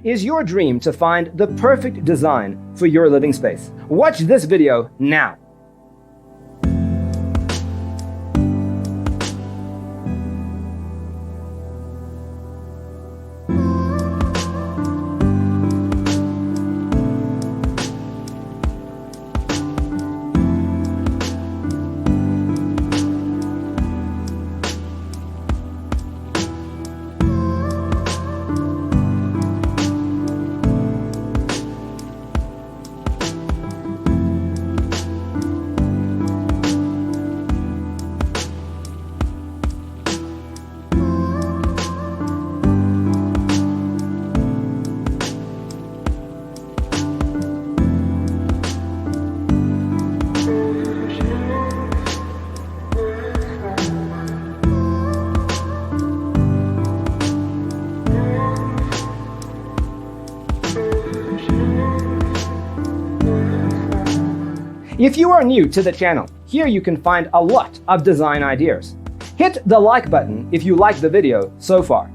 Is your dream to find the perfect design for your living space? Watch this video now. If you are new to the channel, here you can find a lot of design ideas. Hit the like button if you like the video so far.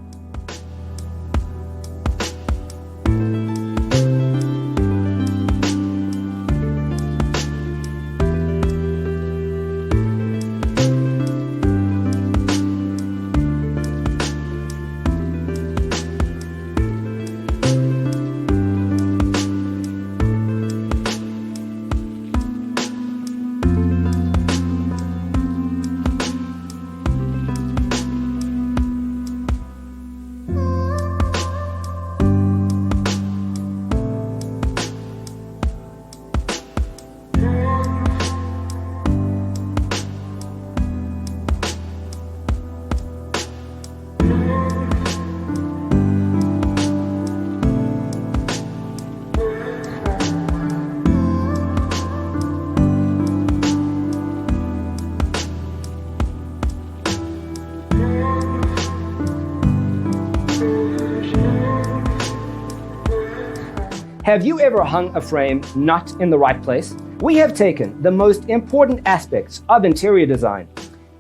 Have you ever hung a frame not in the right place? We have taken the most important aspects of interior design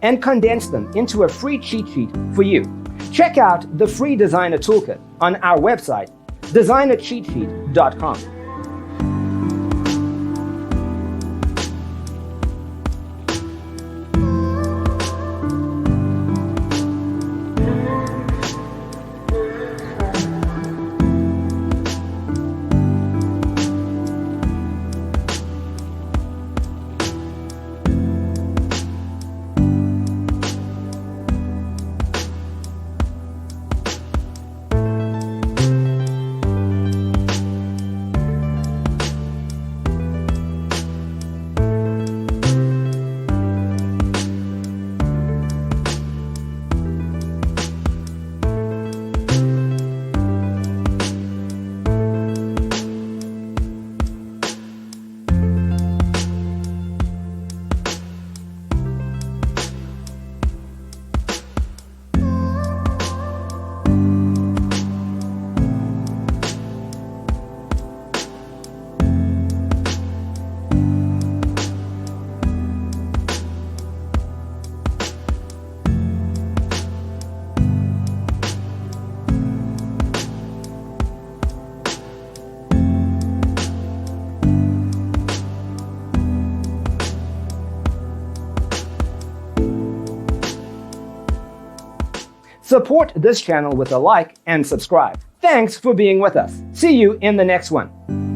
and condensed them into a free cheat sheet for you. Check out the free designer toolkit on our website, designercheatsheet.com. Support this channel with a like and subscribe. Thanks for being with us. See you in the next one.